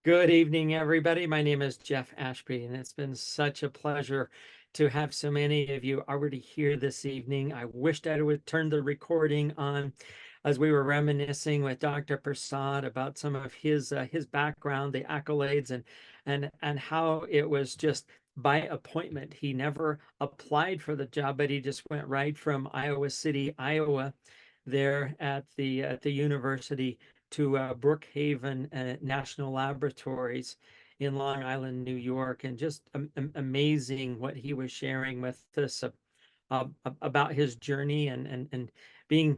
Good evening, everybody. My name is Jeff Ashby, and it's been such a pleasure to have so many of you already here this evening. I wished I would turn the recording on as we were reminiscing with Dr. Prasad about some of his background, the accolades, and how it was just by appointment. He never applied for the job, but he just went right from Iowa City, Iowa, there at the university to Brookhaven National Laboratories in Long Island, New York, and just amazing what he was sharing with us about his journey and being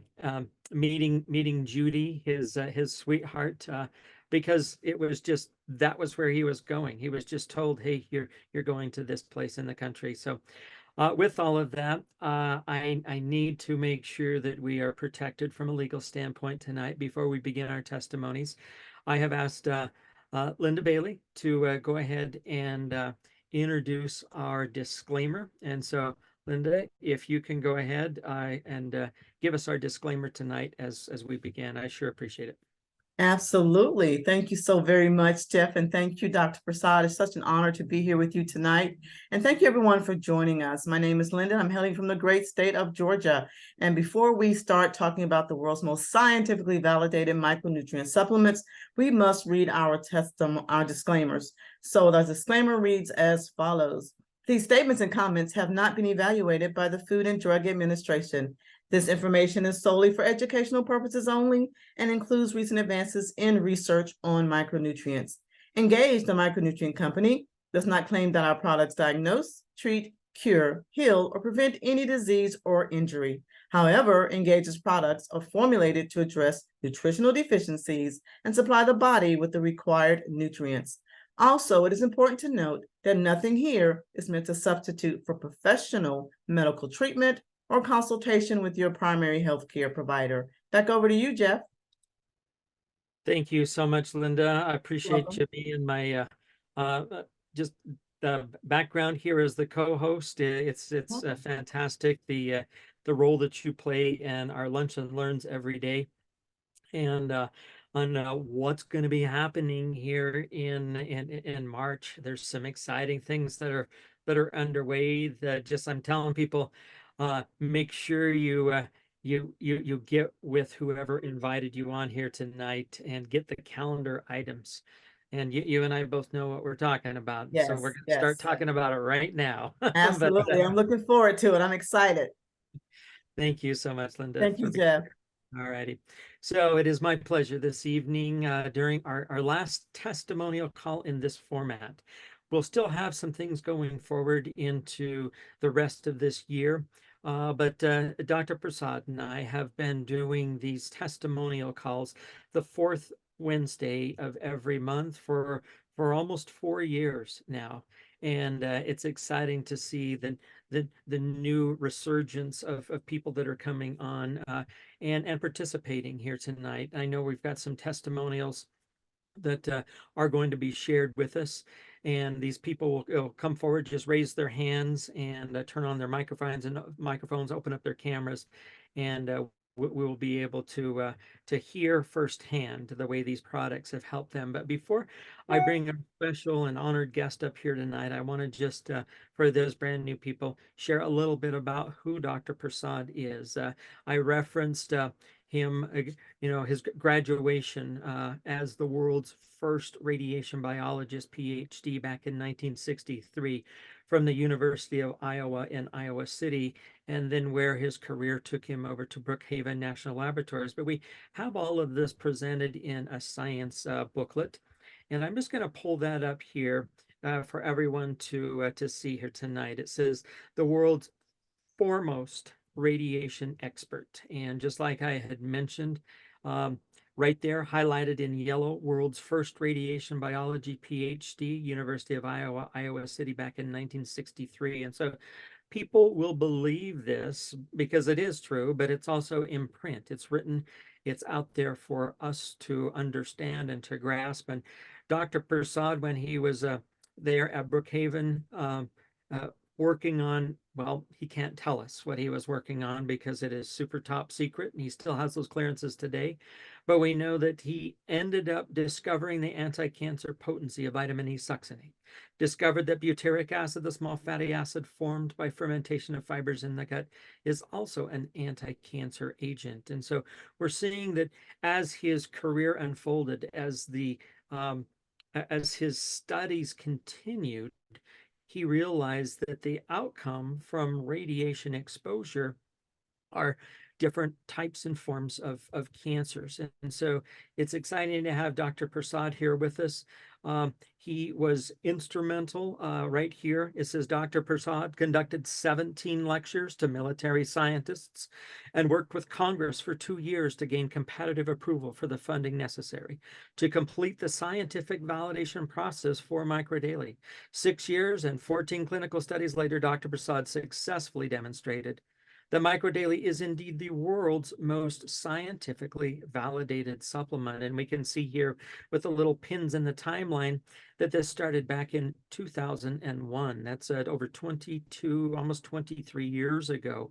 meeting Judy, his sweetheart, because it was just that was where he was going. He was just told, "Hey, you're going to this place in the country." So with all of that, I need to make sure that we are protected from a legal standpoint tonight before we begin our testimonies. I have asked Linda Bailey to go ahead and introduce our disclaimer. And so, Linda, if you can go ahead and give us our disclaimer tonight as we begin, I sure appreciate it. Absolutely. Thank you so very much, Jeff. And thank you, Dr. Prasad. It's such an honor to be here with you tonight. And thank you, everyone, for joining us. My name is Linda. I'm hailing from the great state of Georgia. And before we start talking about the world's most scientifically validated micronutrient supplements, we must read our disclaimers. So the disclaimer reads as follows. These statements and comments have not been evaluated by the Food and Drug Administration. This information is solely for educational purposes only and includes recent advances in research on micronutrients. Engage, the micronutrient company, does not claim that our products diagnose, treat, cure, heal, or prevent any disease or injury. However, Engage's products are formulated to address nutritional deficiencies and supply the body with the required nutrients. Also, it is important to note that nothing here is meant to substitute for professional medical treatment or consultation with your primary healthcare provider. Back over to you, Jeff. Thank you so much, Linda. I You're appreciate welcome. you being my just the background here as the co-host. It's fantastic the role that you play in our Lunch and Learns every day, and on what's going to be happening here in March. There's some exciting things that are underway. That just I'm telling people, make sure you get with whoever invited you on here tonight and get the calendar items. And you and I both know what we're talking about, so we're Yes, going to start yes, talking about it right now. But absolutely. I'm looking forward to it. I'm excited. thank you so much, Linda, Thank for you, being Jeff. here. All righty. So it is my pleasure this evening during our last testimonial call in this format. We'll still have some things going forward into the rest of this year. But Dr. Prasad and I have been doing these testimonial calls the fourth Wednesday of every month for almost 4 years now. And it's exciting to see the new resurgence of people that are coming on and participating here tonight. I know we've got some testimonials that are going to be shared with us. And these people will come forward, just raise their hands and turn on their microphones, open up their cameras, and we will be able to hear firsthand the way these products have helped them. But before I bring a special and honored guest up here tonight, I want to just, for those brand new people, share a little bit about who Dr. Prasad is. I referenced him, his graduation as the world's first radiation biologist PhD back in 1963 from the University of Iowa in Iowa City, and then where his career took him over to Brookhaven National Laboratories. But we have all of this presented in a science booklet, and I'm just going to pull that up here for everyone to see here tonight. It says the world's foremost radiation expert. And just like I had mentioned, right there, highlighted in yellow, world's first radiation biology PhD, University of Iowa, Iowa City, back in 1963. And so people will believe this because it is true, but it's also in print. It's written, it's out there for us to understand and to grasp. And Dr. Prasad, when he was there at Brookhaven, working on well, he can't tell us what he was working on because it is super top secret and he still has those clearances today. But we know that he ended up discovering the anti-cancer potency of vitamin E succinate, discovered that butyric acid, the small fatty acid formed by fermentation of fibers in the gut, is also an anti-cancer agent. And so we're seeing that as his career unfolded, as his studies continued, he realized that the outcome from radiation exposure are different types and forms of cancers. And so it's exciting to have Dr. Prasad here with us. He was instrumental right here. It says Dr. Prasad conducted 17 lectures to military scientists and worked with Congress for 2 years to gain competitive approval for the funding necessary to complete the scientific validation process for microdaily. 6 years and 14 clinical studies later, Dr. Prasad successfully demonstrated the microdaily is indeed the world's most scientifically validated supplement. And we can see here with the little pins in the timeline that this started back in 2001. That's at over 22, almost 23 years ago.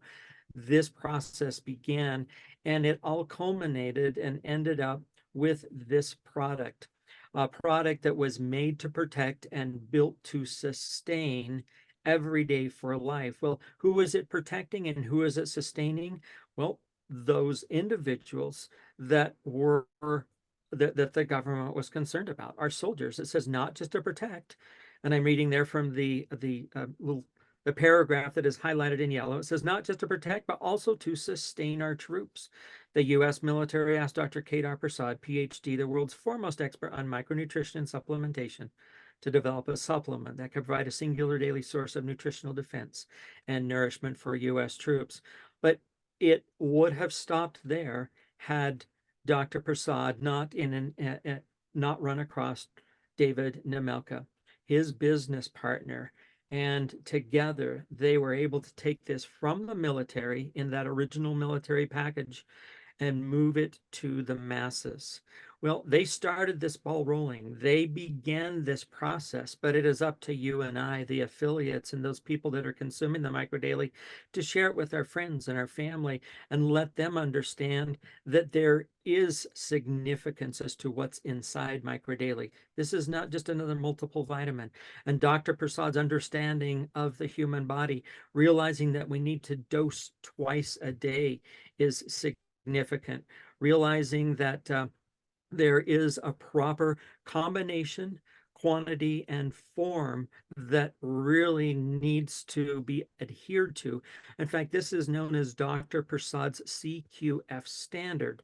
This process began, and it all culminated and ended up with this product, a product that was made to protect and built to sustain every day for life. Well, who is it protecting and who is it sustaining? Well, those individuals that were that the government was concerned about, our soldiers. It says not just to protect, and I'm reading there from the paragraph that is highlighted in yellow. It says not just to protect, but also to sustain our troops. The U.S. military asked Dr. Kedar Prasad, PhD, the world's foremost expert on micronutrition and supplementation, to develop a supplement that could provide a singular daily source of nutritional defense and nourishment for U.S. troops. But it would have stopped there had Dr. Prasad not run across David Nemelka, his business partner. And together they were able to take this from the military in that original military package and move it to the masses. Well, they started this ball rolling. They began this process, but it is up to you and I, the affiliates, and those people that are consuming the microdaily, to share it with our friends and our family and let them understand that there is significance as to what's inside microdaily. This is not just another multiple vitamin. And Dr. Prasad's understanding of the human body, realizing that we need to dose twice a day, is significant. Realizing that there is a proper combination, quantity, and form that really needs to be adhered to. In fact, this is known as Dr. Prasad's CQF standard.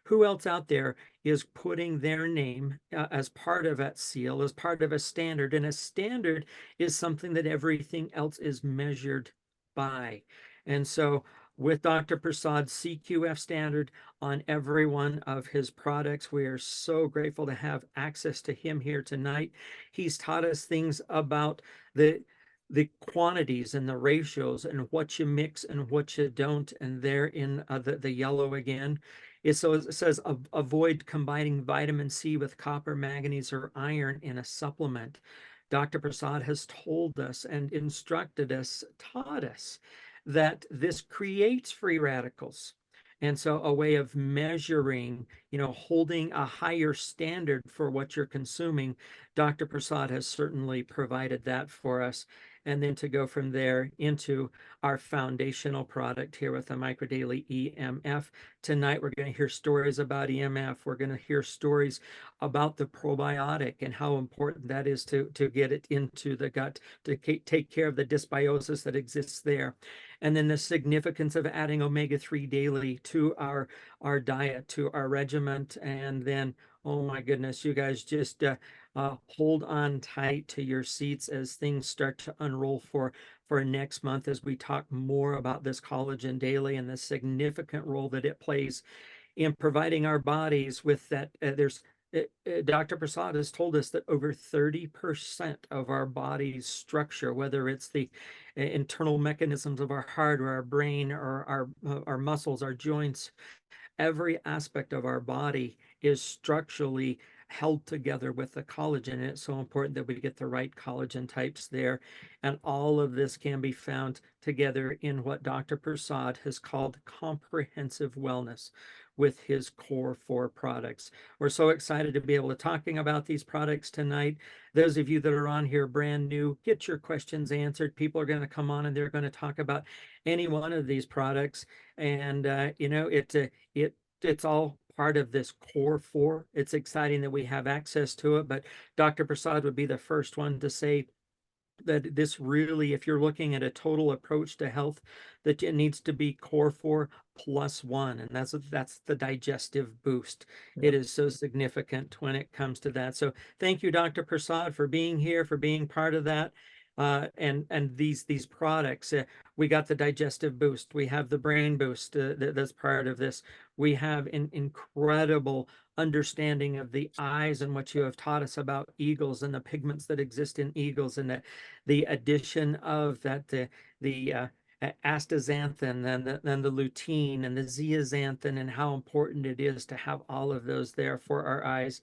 Who else out there is putting their name as part of that seal, as part of a standard? And a standard is something that everything else is measured by. And so with Dr. Prasad's CQF standard on every one of his products, we are so grateful to have access to him here tonight. He's taught us things about the quantities and the ratios and what you mix and what you don't. And there in the yellow again, it says avoid combining vitamin C with copper, manganese, or iron in a supplement. Dr. Prasad has told us and instructed us, taught us that this creates free radicals. And so a way of measuring, holding a higher standard for what you're consuming, Dr. Prasad has certainly provided that for us. And then to go from there into our foundational product here with the Microdaily EMF. Tonight, we're going to hear stories about EMF. We're going to hear stories about the probiotic and how important that is to get it into the gut, to take care of the dysbiosis that exists there. And then the significance of adding omega-3 daily to our diet, to our regiment. And then, oh my goodness, you guys just hold on tight to your seats as things start to unroll for next month as we talk more about this collagen daily and the significant role that it plays in providing our bodies with that. Dr. Prasad has told us that over 30% of our body's structure, whether it's the internal mechanisms of our heart or our brain or our muscles, our joints, every aspect of our body is structurally held together with the collagen. And it's so important that we get the right collagen types there. And all of this can be found together in what Dr. Prasad has called comprehensive wellness with his core 4 products. We're so excited to be able to talking about these products tonight. Those of you that are on here brand new, get your questions answered. People are going to come on and they're going to talk about any one of these products. And it's all part of this core 4. It's exciting that we have access to it, but Dr. Prasad would be the first one to say that this really, if you're looking at a total approach to health, that it needs to be core 4 plus 1, and that's the digestive boost. Yeah. It is so significant when it comes to that. So thank you, Dr. Prasad, for being here, for being part of that. And these products, we got the digestive boost, we have the brain boost, that's part of this. We have an incredible understanding of the eyes and what you have taught us about eagles and the pigments that exist in eagles, and the addition of that the astaxanthin and the lutein and the zeaxanthin, and how important it is to have all of those there for our eyes.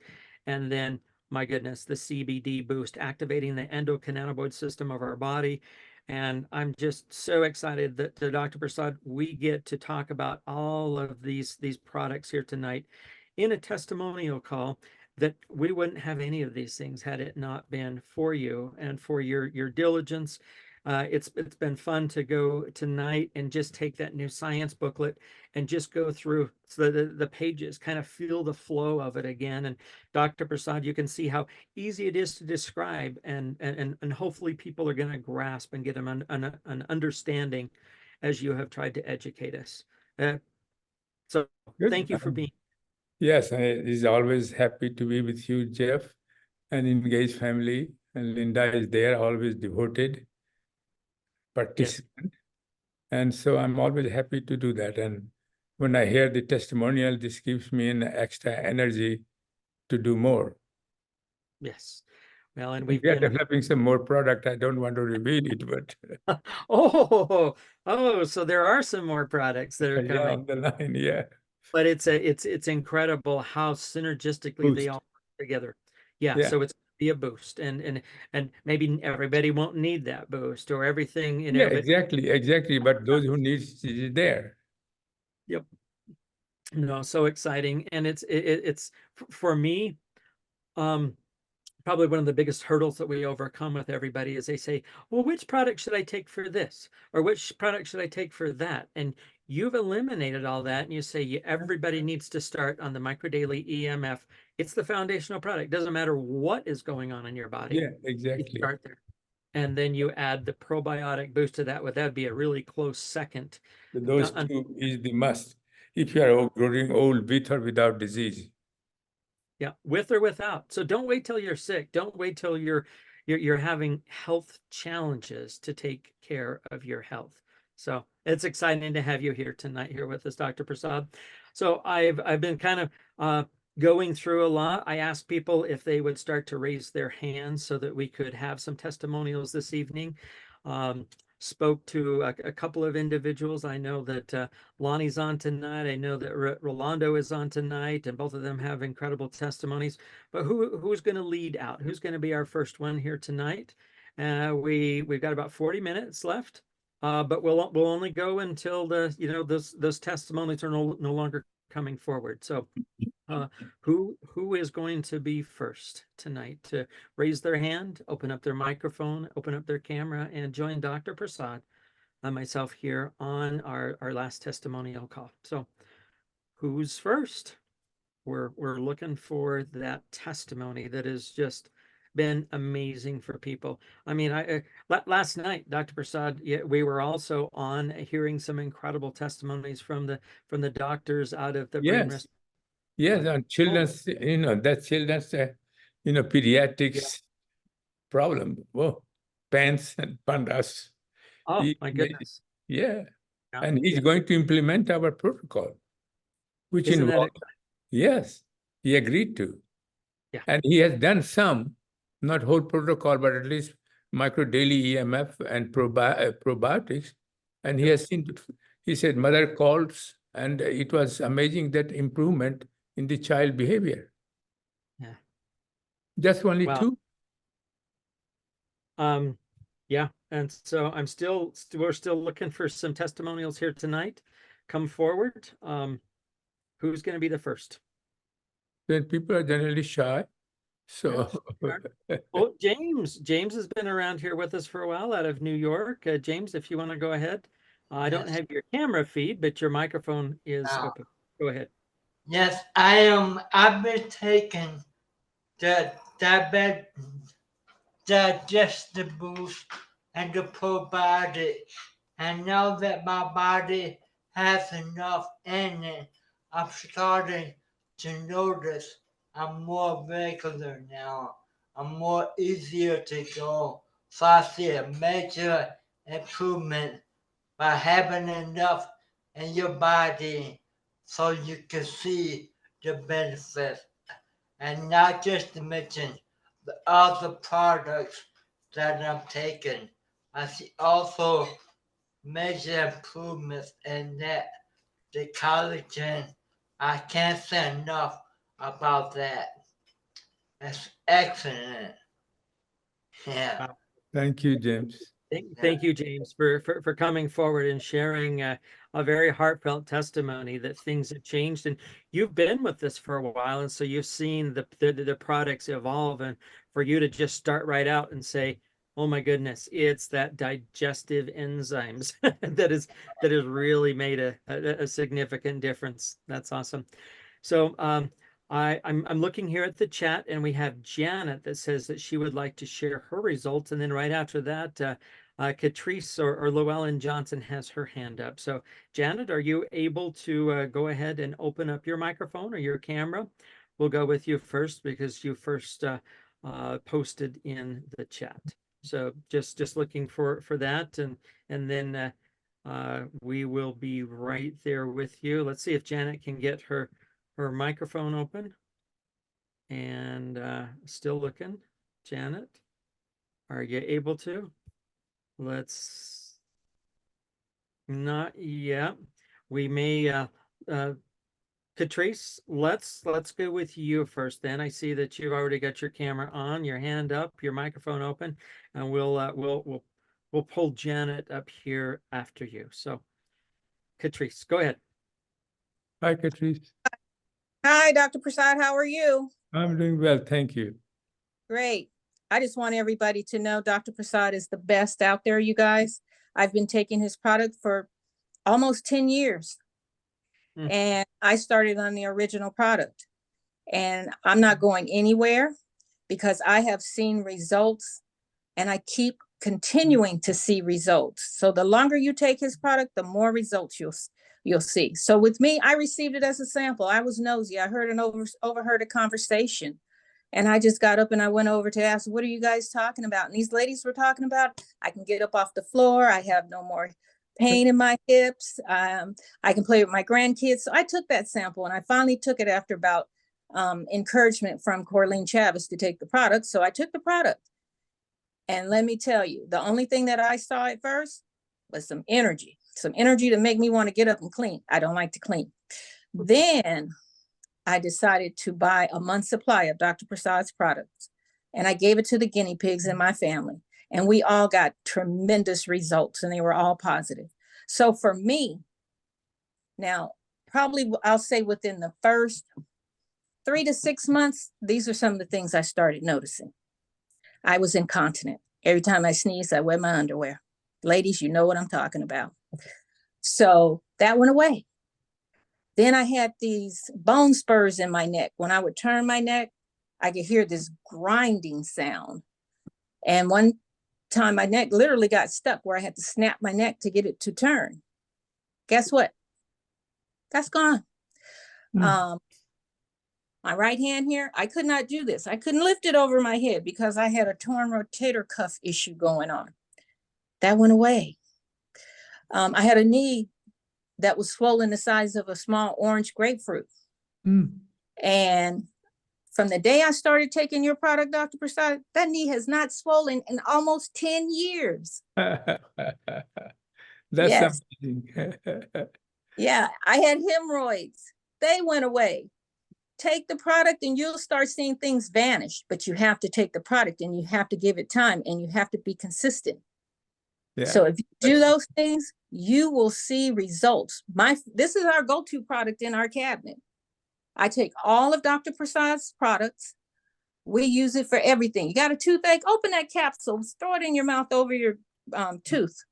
And then, my goodness, the CBD boost, activating the endocannabinoid system of our body. And I'm just so excited that Dr. Prasad, we get to talk about all of these products here tonight in a testimonial call, that we wouldn't have any of these things had it not been for you and for your diligence. It's been fun to go tonight and just take that new science booklet and just go through the pages, kind of feel the flow of it again. And Dr. Prasad, you can see how easy it is to describe, and hopefully people are going to grasp and get an understanding as you have tried to educate us. So Good. thank you for being. Yes, I is always happy to be with you, Jeff, and engaged family. And Linda is there, always devoted participant. Yes. And so I'm always happy to do that. And when I hear the testimonial, this gives me an extra energy to do more. Yes. Well, and we've been been developing some more product. I don't want to reveal it, but so there are some more products that are coming. on the line, yeah. But it's incredible how synergistically they all work together. Yeah, so it's be a boost, and maybe everybody won't need that boost or everything, Yeah, exactly. But those who need it is there. Yep. No, so exciting, and it's for me, probably one of the biggest hurdles that we overcome with everybody is they say, well, which product should I take for this? Or which product should I take for that? And you've eliminated all that. And you say everybody needs to start on the microdaily EMF. It's the foundational product. Doesn't matter what is going on in your body. Yeah, exactly. You start there. And then you add the probiotic boost to that. That'd be a really close second. Those two is the must. If you are growing old with or without disease. Yeah, with or without. So don't wait till you're sick. Don't wait till you're having health challenges to take care of your health. So it's exciting to have you here tonight here with us, Dr. Prasad. So I've been kind of going through a lot. I asked people if they would start to raise their hands so that we could have some testimonials this evening. Spoke to a couple of individuals. I know that Lonnie's on tonight. I know that Rolando is on tonight, and both of them have incredible testimonies. But who's going to lead out? Who's going to be our first one here tonight? We've got about 40 minutes left, but we'll only go until those testimonies are no longer coming forward. So who is going to be first tonight to raise their hand, open up their microphone, open up their camera, and join Dr. Prasad and myself here on our last testimonial call? So who's first? We're looking for that testimony that has just been amazing for people. I mean, last night, Dr. Prasad, we were also on hearing some incredible testimonies from the doctors out of the brain rest. Yes, and children's, that children's, pediatrics problem. Whoa, pants and pandas. Oh, my goodness. Yeah. And he's going to implement our protocol, which involves, yes, he agreed to. Yeah. And he has done some, not whole protocol, but at least micro daily EMF and probiotics. And he has seen, he said, mother calls, and it was amazing that improvement in the child behavior. Yeah. Just only Wow. two? Yeah, and so we're still looking for some testimonials here tonight. Come forward. Who's going to be the first? Then people are generally shy. So Oh, James has been around here with us for a while out of New York. James, if you want to go ahead. I don't Yes. have your camera feed, but your microphone is Oh. open. Go ahead. Yes, I am. I've been taking the digestive boost and the probiotics, and now that my body has enough in it, I'm starting to notice I'm more regular now. I'm more easier to go. So I see a major improvement by having enough in your body so you can see the benefits. And not just to mention the other products that I'm taking. I see also major improvements in that. The collagen, I can't say enough about that. It's excellent. Yeah. Wow. thank you, James. Thank you, James, for coming forward and sharing a very heartfelt testimony that things have changed. And you've been with this for a while, and so you've seen the products evolve. And for you to just start right out and say, "Oh my goodness, it's that digestive enzymes that has really made a significant difference." That's awesome. So I'm looking here at the chat, and we have Janet that says that she would like to share her results, and then right after that, Catrice or Llewellyn Johnson has her hand up. So Janet, are you able to go ahead and open up your microphone or your camera? We'll go with you first because you first posted in the chat. So just looking for that, and then we will be right there with you. Let's see if Janet can get her microphone open. And still looking. Janet, are you able to? Let's not yet. We may Catrice, let's go with you first then. I see that you've already got your camera on, your hand up, your microphone open, and we'll pull Janet up here after you. So Catrice, go ahead. Hi, Catrice. Hi, Dr. Prasad. How are you? I'm doing well, thank you. Great. I just want everybody to know Dr. Prasad is the best out there, you guys. I've been taking his product for almost 10 years. And I started on the original product. And I'm not going anywhere because I have seen results and I keep continuing to see results. So the longer you take his product, the more results you'll see. So with me, I received it as a sample. I was nosy. I heard overheard a conversation. And I just got up and I went over to ask, what are you guys talking about? And these ladies were talking about, I can get up off the floor. I have no more pain in my hips. I can play with my grandkids. So I took that sample and I finally took it after about encouragement from Corleen Chavis to take the product. So I took the product. And let me tell you, the only thing that I saw at first was some energy to make me want to get up and clean. I don't like to clean. Then I decided to buy a month's supply of Dr. Prasad's products. And I gave it to the guinea pigs in my family. And we all got tremendous results and they were all positive. So for me, now, probably I'll say within the first 3 to 6 months, these are some of the things I started noticing. I was incontinent. Every time I sneeze, I wear my underwear. Ladies, you know what I'm talking about. So that went away. Then I had these bone spurs in my neck. When I would turn my neck, I could hear this grinding sound. And one time my neck literally got stuck where I had to snap my neck to get it to turn. Guess what? That's gone. My right hand here, I could not do this. I couldn't lift it over my head because I had a torn rotator cuff issue going on. That went away. I had a knee that was swollen the size of a small orange grapefruit. And from the day I started taking your product, Dr. Prasad, that knee has not swollen in almost 10 years. That's Yes. amazing. Yeah, I had hemorrhoids. They went away. take the product and you'll start seeing things vanish, but you have to take the product and you have to give it time and you have to be consistent. Yeah. So if you do those things, you will see results. This is our go-to product in our cabinet. I take all of Dr. Prasad's products. We use it for everything. You got a toothache, open that capsule, throw it in your mouth over your tooth.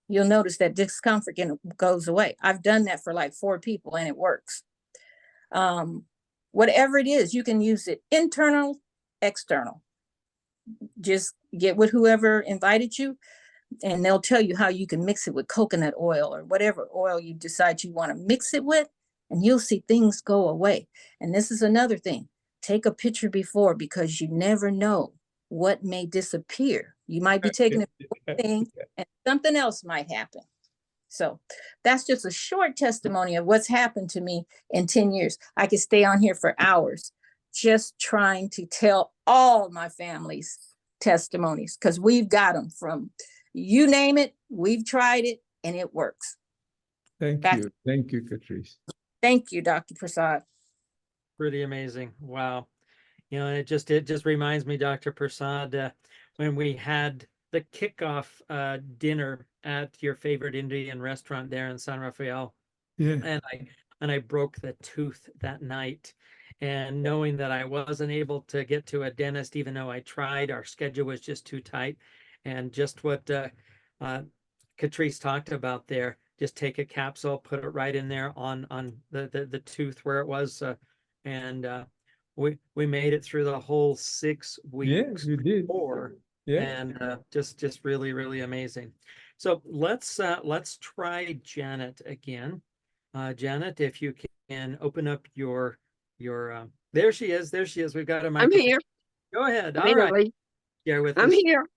You'll notice that discomfort goes away. I've done that for like 4 people and it works. Whatever it is, you can use it internal, external. Just get with whoever invited you and they'll tell you how you can mix it with coconut oil or whatever oil you decide you want to mix it with, and you'll see things go away. And this is another thing. Take a picture before, because you never know what may disappear. You might be taking a thing and something else might happen. So that's just a short testimony of what's happened to me in 10 years. I could stay on here for hours just trying to tell all my family's testimonies, because we've got them from, you name it, we've tried it and it works. Thank you. Thank you, Catrice. Thank you, Dr. Prasad. Pretty amazing. Wow. You know, it just reminds me, Dr. Prasad, when we had the kickoff dinner at your favorite Indian restaurant there in San Rafael. Yeah. And I broke the tooth that night. And knowing that I wasn't able to get to a dentist, even though I tried, our schedule was just too tight. And just what Catrice talked about there, just take a capsule, put it right in there on the tooth where it was, and we made it through the whole 6 weeks. Yeah, you did. Yeah. And just really, really amazing. So let's try Janet again. Janet, if you can open up your there she is. We've got a microphone. I'm here. Go ahead. All Finally. right. Share with I'm us. here.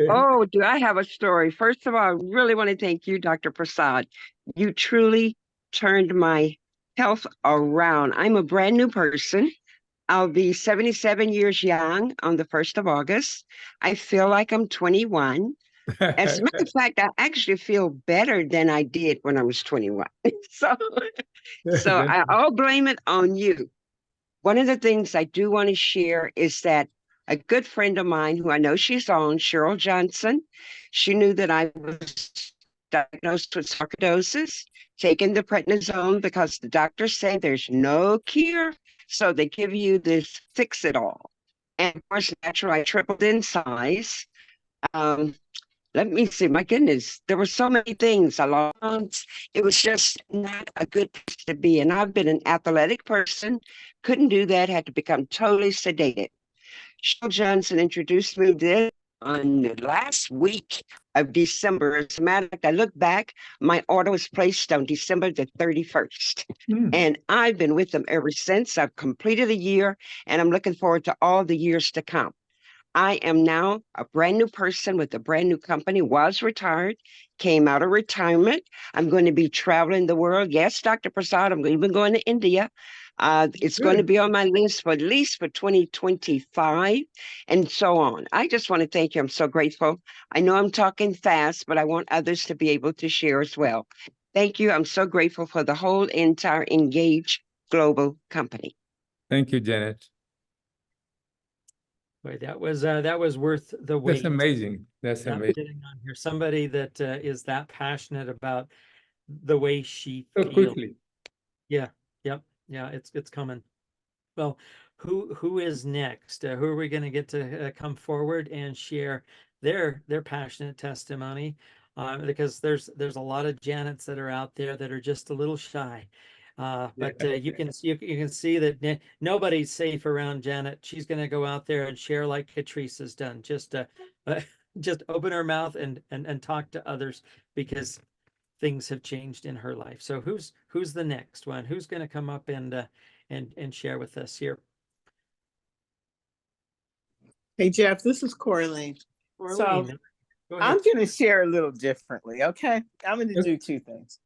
Oh, do I have a story? First of all, I really want to thank you, Dr. Prasad. You truly turned my health around. I'm a brand new person. I'll be 77 years young on the 1st of August. I feel like I'm 21. As a matter of fact, I actually feel better than I did when I was 21. So I'll blame it on you. One of the things I do want to share is that a good friend of mine, who I know she's on, Cheryl Johnson, she knew that I was diagnosed with sarcoidosis, taking the prednisone because the doctors say there's no cure. So they give you this fix-it-all. And of course, naturally, I tripled in size. Let me see, my goodness, there were so many things along. It was just not a good place to be. And I've been an athletic person, couldn't do that, had to become totally sedated. Cheryl Johnson introduced me to this on the last week of December. As a matter of fact, I look back, my order was placed on December the 31st. And I've been with them ever since. I've completed a year and I'm looking forward to all the years to come. I am now a brand new person with a brand new company, was retired, came out of retirement. I'm going to be traveling the world. Yes, Dr. Prasad, I'm even going to India. It's going to be on my list for at least for 2025 and so on. I just want to thank you. I'm so grateful. I know I'm talking fast, but I want others to be able to share as well. Thank you. I'm so grateful for the whole entire Engage Global company. Thank you, Janet. Boy, that was worth the wait. That's amazing. That's amazing. Getting on here, somebody that is that passionate about the way she So feels. quickly. Yeah, yep, yeah, it's coming. Well, who is next? Who are we going to get to come forward and share their passionate testimony? Because there's a lot of Janets that are out there that are just a little shy. But you can see that nobody's safe around Janet. She's going to go out there and share like Catrice has done. Just open her mouth and talk to others, because things have changed in her life. So who's the next one? Who's going to come up and share with us here? Hey, Jeff, this is Coraline. So I'm going to share a little differently, okay? I'm going to do 2 things.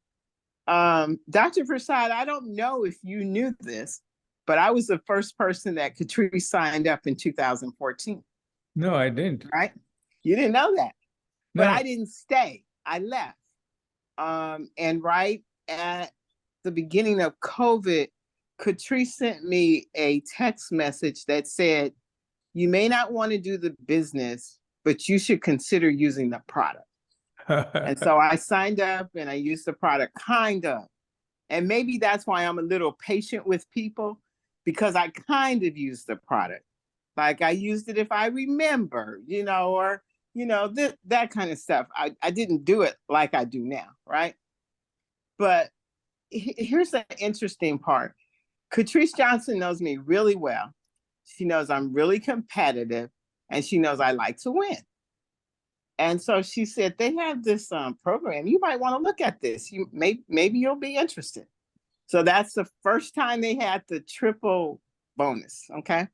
Dr. Prasad, I don't know if you knew this, but I was the first person that Catrice signed up in 2014. No, I didn't. Right? You didn't know that. No. But I didn't stay. I left. And right at the beginning of COVID, Catrice sent me a text message that said, you may not want to do the business, but you should consider using the product. And so I signed up and I used the product, kind of. And maybe that's why I'm a little patient with people, because I kind of used the product. Like I used it if I remember, or, that kind of stuff. I didn't do it like I do now, right? But here's the interesting part. Catrice Johnson knows me really well. She knows I'm really competitive, and she knows I like to win. And so she said, they have this program. You might want to look at this. Maybe you'll be interested. So that's the first time they had the triple bonus. Okay.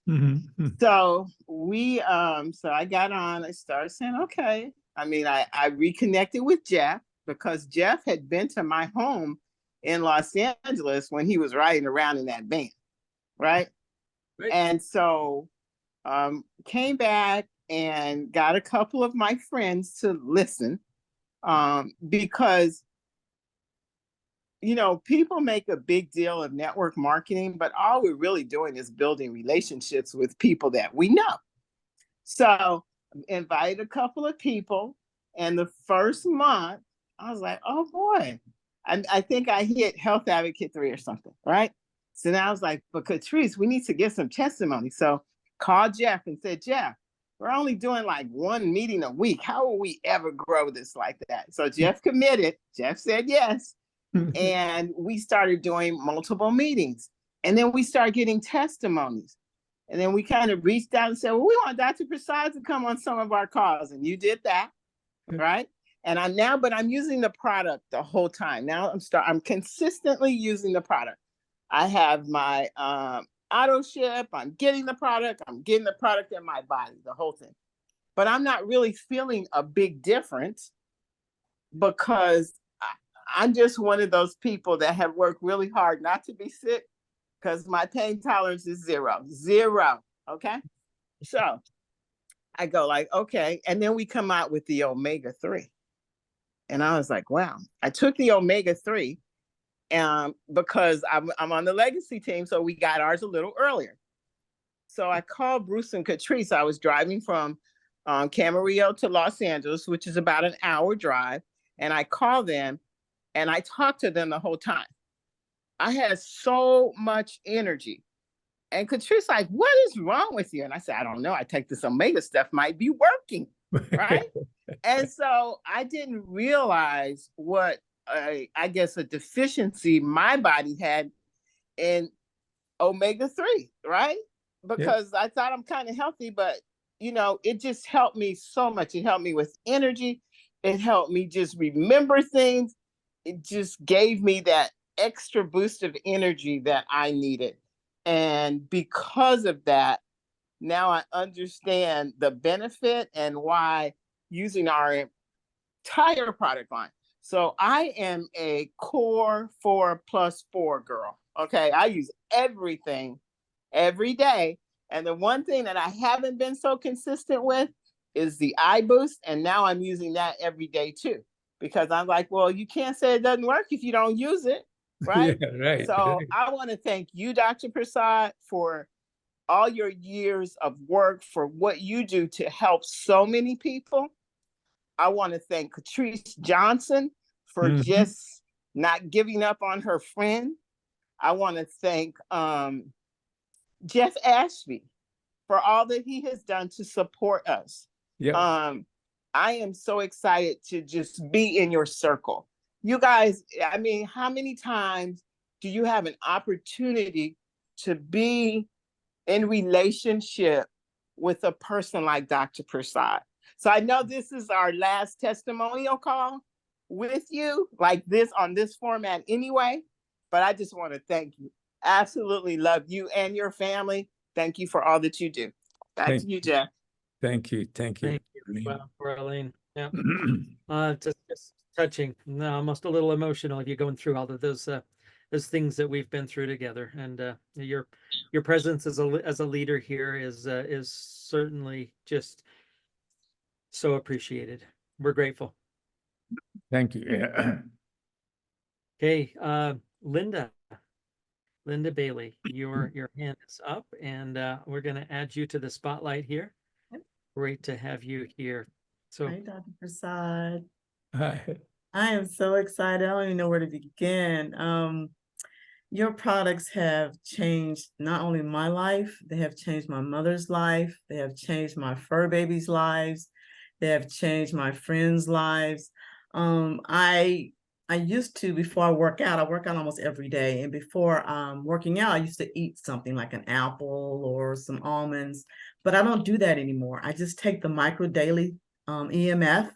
Mm-hmm. So so I got on, I started saying, okay. I mean, I reconnected with Jeff, because Jeff had been to my home in Los Angeles when he was riding around in that van, right? And so came back and got a couple of my friends to listen, because people make a big deal of network marketing, but all we're really doing is building relationships with people that we know. So invited a couple of people, and the first month I was like, oh boy, I think I hit Health Advocate 3 or something, right? So now I was like, but Catrice, we need to get some testimony. So called Jeff and said, Jeff, we're only doing like one meeting a week. How will we ever grow this like that? So Jeff committed. Jeff said yes. And we started doing multiple meetings. And then we started getting testimonies. And then we kind of reached out and said, well, we want Dr. Prasad to come on some of our calls. And you did that, right? And I'm using the product the whole time. Now I'm consistently using the product. I have my auto ship. I'm getting the product in my body, the whole thing. But I'm not really feeling a big difference, because I'm just one of those people that have worked really hard not to be sick, because my pain tolerance is zero. Okay. So I go like, okay. And then we come out with the omega-3. And I was like, wow. I took the omega-3 because I'm on the legacy team. So we got ours a little earlier. So I called Bruce and Catrice. I was driving from Camarillo to Los Angeles, which is about an hour drive. And I called them and I talked to them the whole time. I had so much energy. And Catrice like, what is wrong with you? And I said, I don't know. I take this omega stuff, might be working, right? And so I didn't realize what I guess a deficiency my body had in omega-3, right? Because I thought I'm kind of healthy, but it just helped me so much. It helped me with energy. It helped me just remember things. It just gave me that extra boost of energy that I needed. And because of that, now I understand the benefit and why using our entire product line. So I am a core 4+4 girl. Okay. I use everything every day. And the one thing that I haven't been so consistent with is the eye boost. And now I'm using that every day too, because I'm like, well, you can't say it doesn't work if you don't use it. Right. Yeah, right. So I want to thank you, Dr. Prasad, for all your years of work, for what you do to help so many people. I want to thank Catrice Johnson for just not giving up on her friend. I want to thank Jeff Ashby for all that he has done to support us. Yeah. I am so excited to just be in your circle. You guys, I mean, how many times do you have an opportunity to be in relationship with a person like Dr. Prasad? So I know this is our last testimonial call with you, like this on this format anyway, but I just want to thank you. Absolutely love you and your family. Thank you for all that you do. Back to you, Jeff. Thank you. Thank you. Well, Coraline. Yeah. Just touching, almost a little emotional. You're going through all of those things that we've been through together, and your presence as a leader here is certainly just so appreciated. We're grateful. Thank you. Yeah. Okay, Linda, Linda Bailey, your hand is up, and we're going to add you to the spotlight here. Great to have you here. So, Hi, Dr. Prasad. Hi. I am so excited. I don't even know where to begin. Your products have changed not only my life, they have changed my mother's life, they have changed my fur babies' lives, they have changed my friends' lives. I used to, before I work out almost every day. And before working out, I used to eat something like an apple or some almonds, but I don't do that anymore. I just take the micro daily EMF,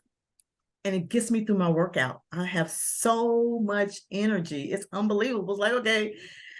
and it gets me through my workout. I have so much energy. It's unbelievable. It's like,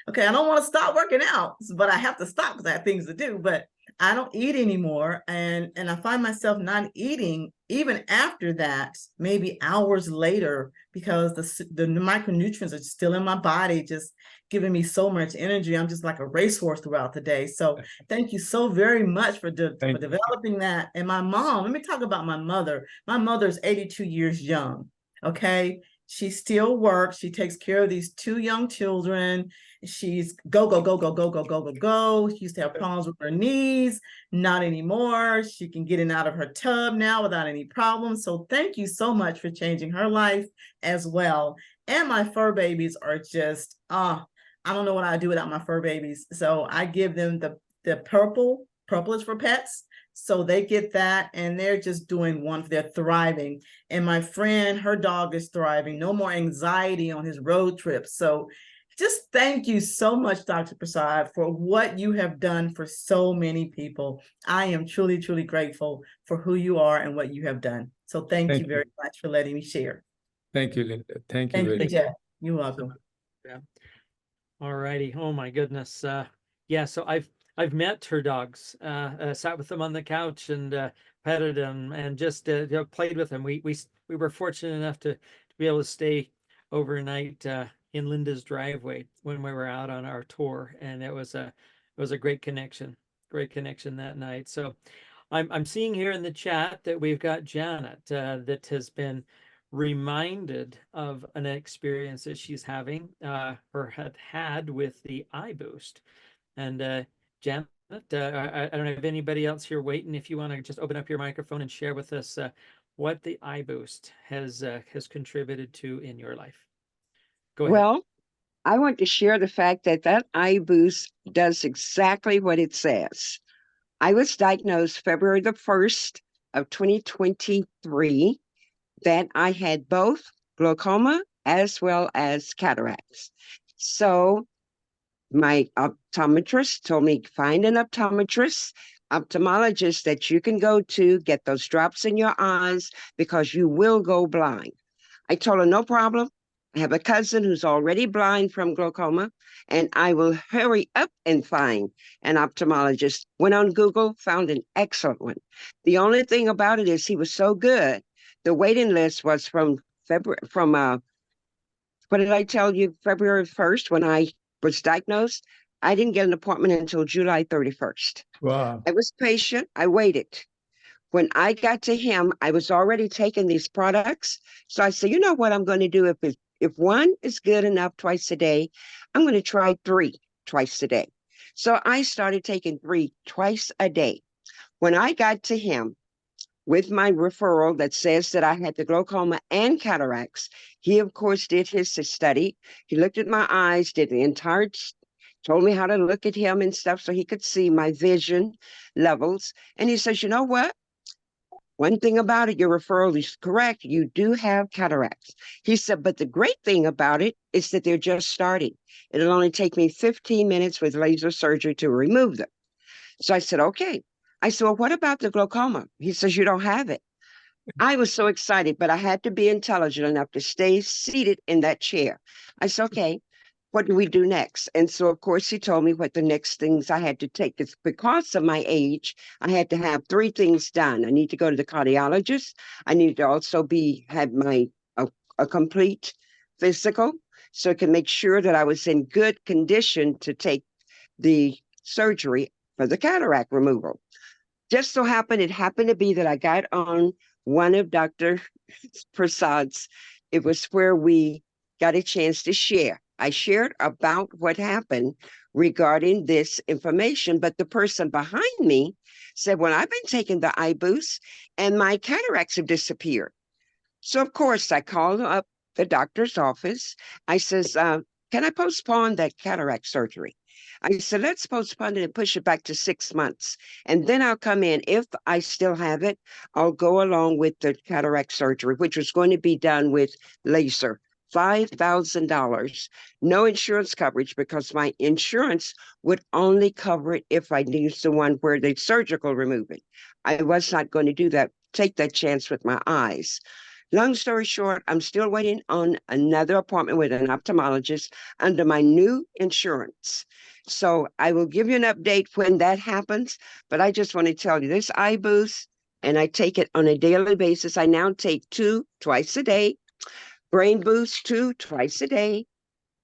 okay, I don't want to stop working out, but I have to stop because I have things to do. But I don't eat anymore. And I find myself not eating even after that, maybe hours later, because the micronutrients are still in my body, just giving me so much energy. I'm just like a racehorse throughout the day. So thank you so very much for developing that. And my mom, let me talk about my mother. My mother's 82 years young. Okay. She still works. She takes care of these two young children. She's go. She used to have problems with her knees, not anymore. She can get in and out of her tub now without any problems. So thank you so much for changing her life as well. And my fur babies are just, I don't know what I'd do without my fur babies. So I give them the purple is for pets. So they get that, and they're just doing they're thriving. And my friend, her dog is thriving. No more anxiety on his road trips. So just thank you so much, Dr. Prasad, for what you have done for so many people. I am truly, truly grateful for who you are and what you have done. So thank you very much for letting me share. Thank you, Linda. Thank you Thank very you, much. Jeff. You're welcome. yeah. All righty. Oh my goodness. Yeah. So I've met her dogs. Sat with them on the couch and petted them and just played with them. We were fortunate enough to be able to stay overnight in Linda's driveway when we were out on our tour, and it was a great connection that night. So I'm seeing here in the chat that we've got Janet that has been reminded of an experience that she's having or had with the iBoost. And Janet, I don't have anybody else here waiting. If you want to just open up your microphone and share with us what the iBoost has contributed to in your life. Go ahead. Well, I want to share the fact that iBoost does exactly what it says. I was diagnosed February the 1st of 2023 that I had both glaucoma as well as cataracts. So my optometrist told me, find an optometrist, ophthalmologist that you can go to, get those drops in your eyes because you will go blind. I told her, no problem. I have a cousin who's already blind from glaucoma, and I will hurry up and find an ophthalmologist. Went on Google, found an excellent one. The only thing about it is he was so good. The waiting list was from what did I tell you? February 1st when I was diagnosed. I didn't get an appointment until July 31st. Wow. I was patient. I waited. When I got to him, I was already taking these products. So I said, you know what I'm going to do? If one is good enough twice a day, I'm going to try 3 twice a day. So I started taking 3 twice a day. When I got to him with my referral that says that I had the glaucoma and cataracts, he, of course, did his study. He looked at my eyes, did the entire told me how to look at him and stuff so he could see my vision levels. And he says, you know what? One thing about it, your referral is correct. You do have cataracts. He said, but the great thing about it is that they're just starting. It'll only take me 15 minutes with laser surgery to remove them. So I said, okay. I said, well, what about the glaucoma? He says, you don't have it. I was so excited, but I had to be intelligent enough to stay seated in that chair. I said, okay, what do we do next? And so, of course, he told me what the next things I had to take. It's because of my age, I had to have 3 things done. I need to go to the cardiologist. I need to also have my a complete physical so I can make sure that I was in good condition to take the surgery for the cataract removal. Just so happened, it happened to be that I got on one of Dr. Prasad's. It was where we got a chance to share I shared about what happened regarding this information, but the person behind me said, well, I've been taking the eye boost and my cataracts have disappeared. So of course I called up the doctor's office. I says, can I postpone that cataract surgery? I said, let's postpone it and push it back to 6 months. And then I'll come in. If I still have it, I'll go along with the cataract surgery, which was going to be done with laser. $5,000, no insurance coverage because my insurance would only cover it if I used the one where they surgical remove it. I was not going to do that, take that chance with my eyes. Long story short, I'm still waiting on another appointment with an ophthalmologist under my new insurance. So I will give you an update when that happens, but I just want to tell you this eye boost, and I take it on a daily basis. I now take 2 twice a day, brain boost 2 twice a day,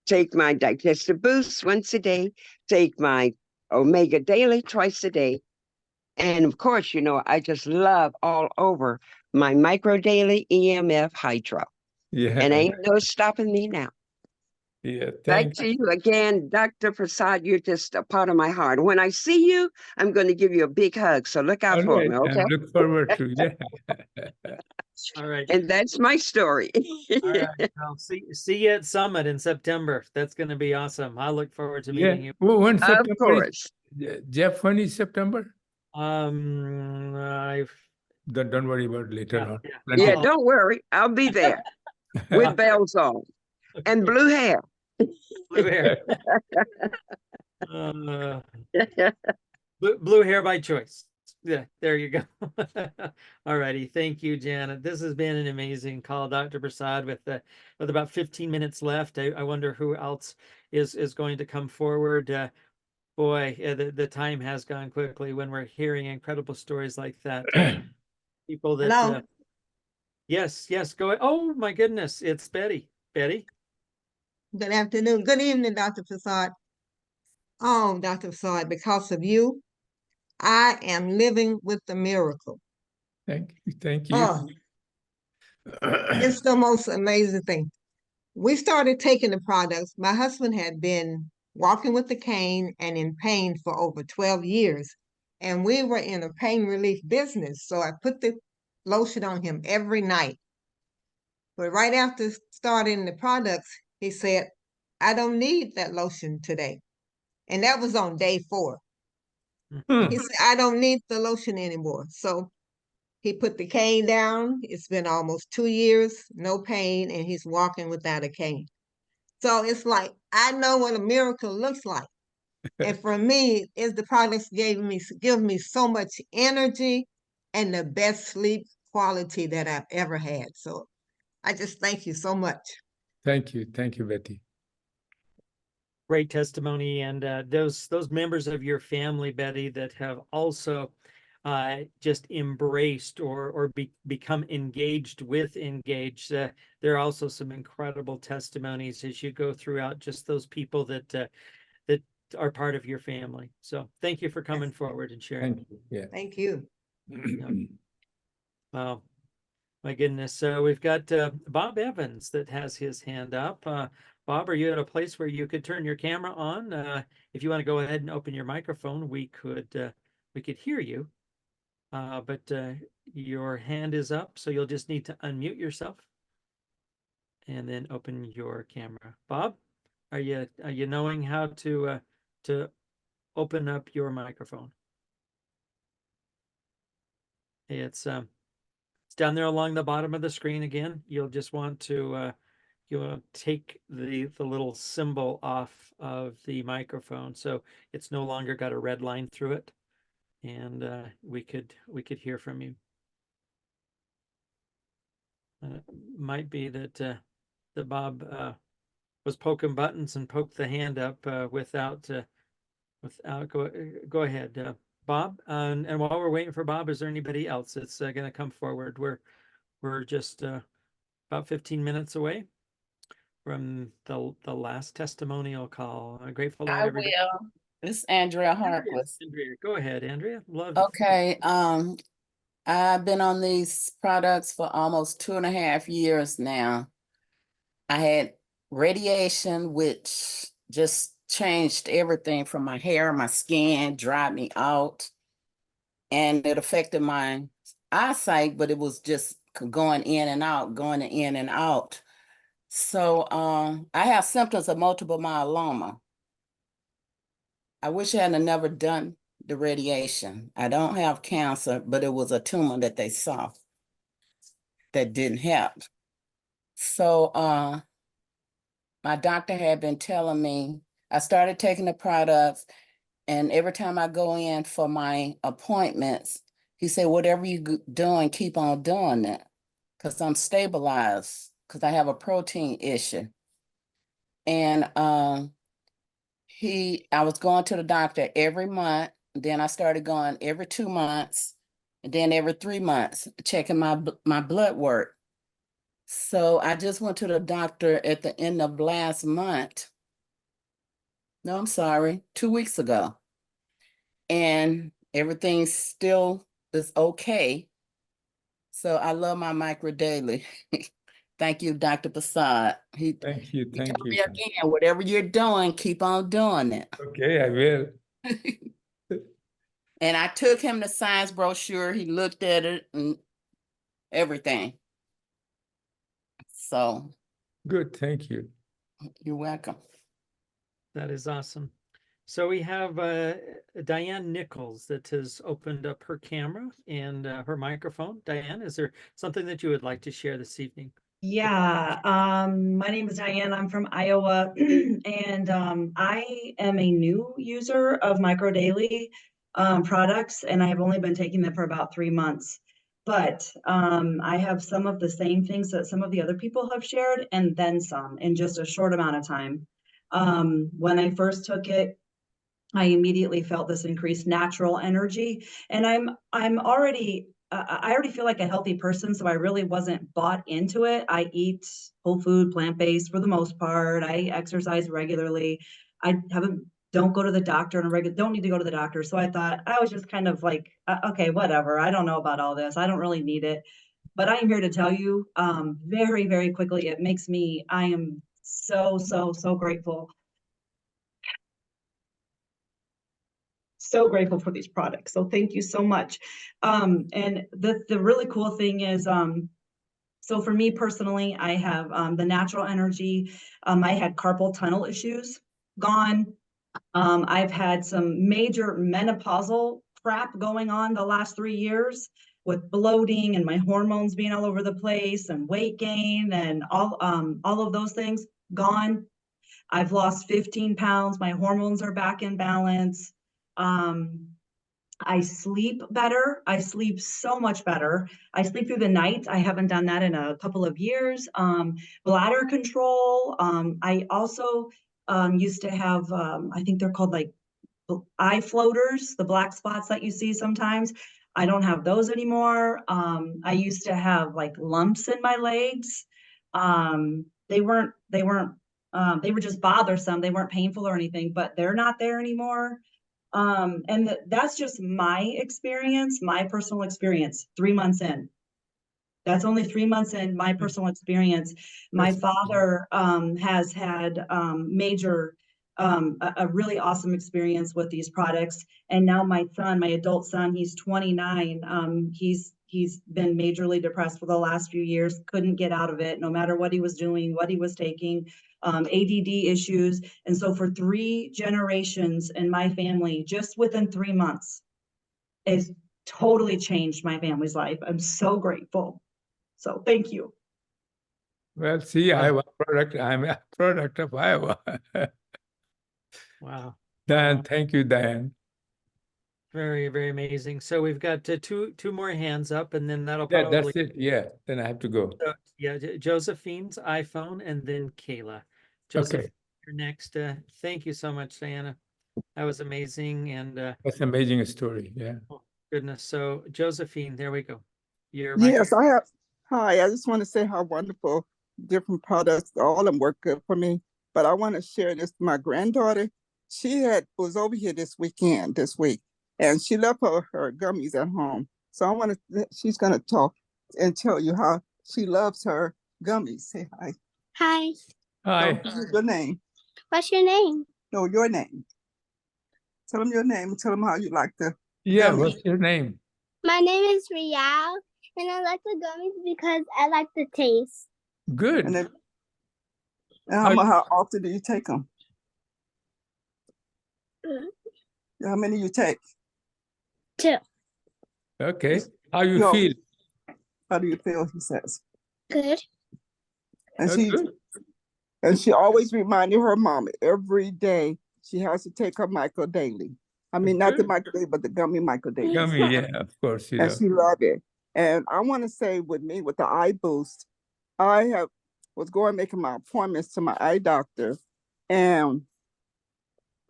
take my digestive boost once a day, take my omega daily twice a day. And of course, you know, I just love all over my micro daily EMF hydro. Yeah. And ain't no stopping me now. Yeah. Back to you again, Dr. Prasad. You're just a part of my heart. When I see you, I'm going to give you a big hug. So look out for Alright, me, okay? and look forward to, yeah. All right. And that's my story. All right. I'll see you at Summit in September. That's going to be awesome. I look forward to Yeah. meeting you. Well, when Of September course. is, Jeff, when is September? I've Don't worry about it later yeah, on. yeah. Plenty Yeah, of- don't worry. I'll be there with bells on and blue hair. blue hair. Blue hair by choice. Yeah, there you go. All righty. Thank you, Janet. This has been an amazing call, Dr. Prasad, with about 15 minutes left. I wonder who else is going to come forward. Boy, the time has gone quickly when we're hearing incredible stories like that. People that Hello. yes, go. Oh my goodness, it's Betty. Betty. Good afternoon. Good evening, Dr. Prasad. Oh, Dr. Prasad, because of you, I am living with the miracle. Thank you. Oh, it's the most amazing thing. We started taking the products. My husband had been walking with the cane and in pain for over 12 years. And we were in a pain relief business. So I put the lotion on him every night. But right after starting the products, he said, I don't need that lotion today. And that was on day 4. He said, I don't need the lotion anymore. So he put the cane down. It's been almost 2 years, no pain, and he's walking without a cane. So it's like, I know what a miracle looks like. And for me, is the products give me so much energy and the best sleep quality that I've ever had. So I just thank you so much. Thank you, Betty. Great testimony, and those members of your family, Betty, that have also just embraced or become engaged with Engage. There are also some incredible testimonies as you go throughout just those people that that are part of your family. So thank you for coming forward and sharing. Thank you. Yeah. Thank you. Wow. My goodness. So we've got Bob Evans that has his hand up. Bob, are you at a place where you could turn your camera on? If you want to go ahead and open your microphone, we could hear you. But your hand is up, so you'll just need to unmute yourself and then open your camera. Bob, are you knowing how to open up your microphone? It's down there along the bottom of the screen again. You'll just want to you'll take the little symbol off of the microphone, so it's no longer got a red line through it, and we could hear from you. Might be that Bob was poking buttons and poked the hand up without go ahead, Bob. And while we're waiting for Bob, is there anybody else that's going to come forward? We're just about 15 minutes away from the last testimonial call. I'm grateful that everybody. Will. This is Andrea Harkless. Andrea, go ahead, Andrea. Love. Okay. I've been on these products for almost 2.5 years now. I had radiation, which just changed everything from my hair, my skin, dried me out. And it affected my eyesight, but it was just going in and out, going in and out. So I have symptoms of multiple myeloma. I wish I had never done the radiation. I don't have cancer, but it was a tumor that they saw that didn't help. So my doctor had been telling me, I started taking the products, and every time I go in for my appointments, he said, whatever you're doing, keep on doing it, because I'm stabilized, because I have a protein issue. And I was going to the doctor every month. Then I started going every 2 months, and then every 3 months, checking my blood work. So I just went to the doctor at the end of last month. No, I'm sorry, 2 weeks ago. And everything still is okay. So I love my micro daily. Thank you, Dr. Prasad. Thank you. He Thank told you. me again, whatever you're doing, keep on doing it. Okay, I will. And I took him the science brochure. He looked at it and everything. So Good. Thank you. you're welcome. That is awesome. So we have Diane Nichols that has opened up her camera and her microphone. Diane, is there something that you would like to share this evening? Yeah, my name is Diane. I'm from Iowa, and I am a new user of Micro Daily products, and I have only been taking them for about 3 months. But I have some of the same things that some of the other people have shared, and then some in just a short amount of time. When I first took it, I immediately felt this increased natural energy, and I'm already I already feel like a healthy person, so I really wasn't bought into it. I eat whole food, plant-based for the most part. I exercise regularly. I don't go to the doctor on a regular, don't need to go to the doctor. So I thought I was just kind of like, okay, whatever. I don't know about all this. I don't really need it. But I am here to tell you very, very quickly, I am so grateful. So grateful for these products. So thank you so much. And the really cool thing is, so for me personally, I have the natural energy. I had carpal tunnel issues gone. I've had some major menopausal crap going on the last 3 years with bloating and my hormones being all over the place and weight gain and all of those things gone. I've lost 15 pounds. My hormones are back in balance. I sleep better. I sleep so much better. I sleep through the night. I haven't done that in a couple of years. Bladder control. I also used to have, I think they're called like eye floaters, the black spots that you see sometimes. I don't have those anymore. I used to have like lumps in my legs. They were just bothersome. They weren't painful or anything, but they're not there anymore. And that's just my experience, my personal experience, 3 months in. That's only 3 months in my personal experience. My father has had a really awesome experience with these products. And now my son, my adult son, he's 29. He's been majorly depressed for the last few years, couldn't get out of it, no matter what he was doing, what he was taking, ADD issues. And so for 3 generations in my family, just within 3 months, it's totally changed my family's life. I'm so grateful. So thank you. Well, see, I'm a product of Iowa. Wow. Dan, thank you, Diane. Very, very amazing. So we've got two more hands up, and then that'll Yeah, probably. that's it. Yeah, then I have to go. Yeah, Josephine's iPhone, and then Kayla. Joseph, Okay. you're next. Thank you so much, Diana. That was amazing, and That's an amazing story. Yeah. oh, goodness. So Josephine, there we go. Yes, I have. Hi, I just want to say how wonderful different products, all of them work good for me. But I want to share this with my granddaughter. She was over here this week, and she left her gummies at home. So she's going to talk and tell you how she loves her gummies. Say hi. Hi. Hi. Don't use your name. What's your name? No, your name. Tell them your name and tell them how you like the Yeah, gummies. what's your name? My name is Rial, and I like the gummies because I like the taste. Good. And then, How you- how often do you take them? Mm, How many you take? 2. Okay. How you No. feel? How do you feel? He says. Good. And Good. she always reminded her mom every day she has to take her Michael daily. I mean, not the Good. Michael daily, but the gummy Michael daily. Yummy, yeah, of course, you And know. she loved it. And I want to say with me, with the eye boost, was going making my appointments to my eye doctor, and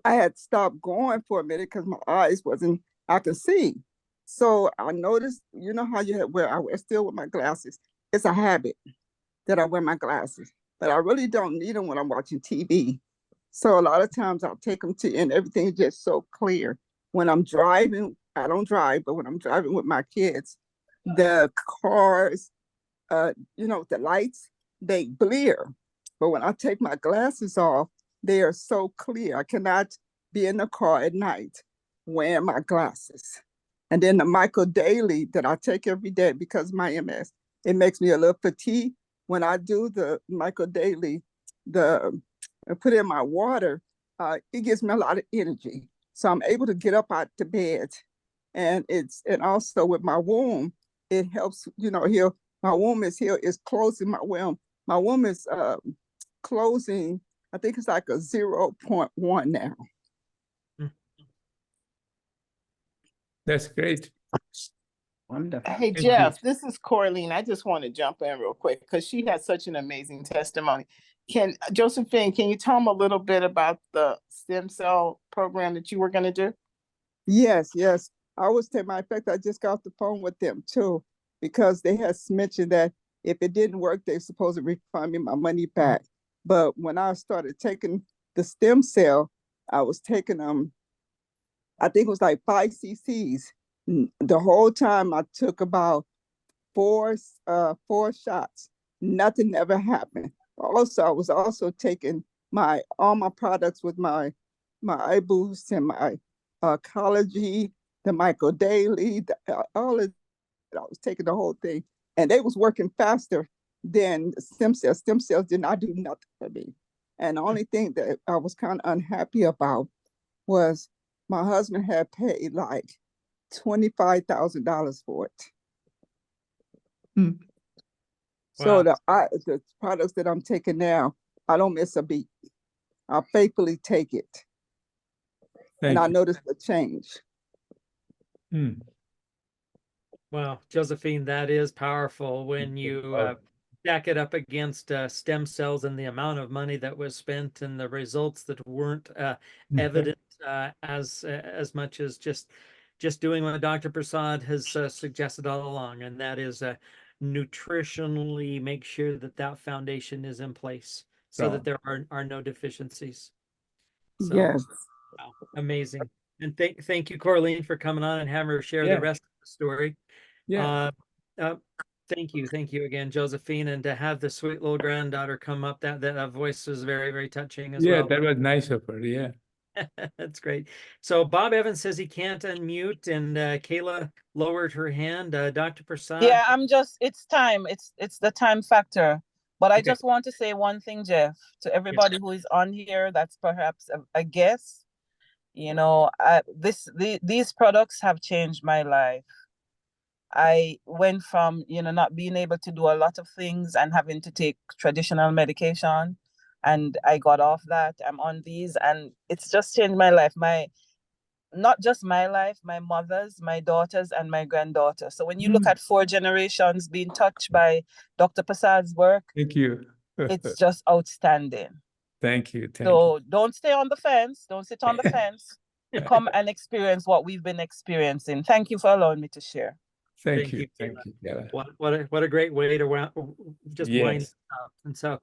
I had stopped going for a minute because my eyes wasn't, I could see. So I noticed, you know how you wear, I wear still with my glasses. It's a habit that I wear my glasses, but I really don't need them when I'm watching TV. So a lot of times I'll take them to, and everything is just so clear. When I'm driving, I don't drive, but when I'm driving with my kids, the cars, the lights, they blur. But when I take my glasses off, they are so clear. I cannot be in the car at night wearing my glasses. And then the Michael Daily that I take every day because of my MS, it makes me a little fatigued. When I do the Michael Daily, I put in my water, it gives me a lot of energy. So I'm able to get up out to bed. And also with my womb, it helps, heal. My womb is here, is closing my womb. My womb is closing, I think it's like a 0.1 now. That's great. Wonderful. Hey, Thank you. Jeff, this is Corleen. I just want to jump in real quick because she has such an amazing testimony. Josephine, can you tell them a little bit about the stem cell program that you were going to do? Yes. I was telling, matter of fact, I just got off the phone with them too, because they had mentioned that if it didn't work, they're supposed to refund me my money back. But when I started taking the stem cell, I was taking them, I think it was like 5 cc's. The whole time I took about four shots. Nothing ever happened. Also, I was also taking all my products with my eye boost and my collagen, the Michael Daily, all of that. I was taking the whole thing, and they was working faster than stem cells. Stem cells did not do nothing for me. And the only thing that I was kind of unhappy about was my husband had paid like $25,000 for it. So Wow. the products that I'm taking now, I don't miss a beat. I faithfully take it. And I noticed the change. Wow, Josephine, that is powerful when you stack it up against stem cells and the amount of money that was spent and the results that weren't evident as much as just doing what Dr. Prasad has suggested all along, and that is nutritionally make sure that foundation is in place so that there are no deficiencies. So, yes. wow, amazing. And thank you, Corleen, for coming on and having her share the rest of the story. Yeah. Thank you again, Josephine, and to have the sweet little granddaughter come up, that voice was very, very touching as well. Yeah, that was nice of her. Yeah. That's great. So Bob Evans says he can't unmute, and Kayla lowered her hand. Dr. Prasad. Yeah, it's time. It's the time factor. But I just want to say one thing, Jeff, to everybody who is on here that's perhaps a guest. These products have changed my life. I went from, not being able to do a lot of things and having to take traditional medication. And I got off that. I'm on these, and it's just changed my life. Not just my life, my mother's, my daughter's, and my granddaughter. So when you look at 4 generations being touched by Dr. Prasad's work, Thank you. it's just outstanding. Thank you. So don't stay on the fence. Don't sit on the fence. Come and experience what we've been experiencing. Thank you for allowing me to share. Thank you. Thank you. Yeah. What a great way to just wind it up. And so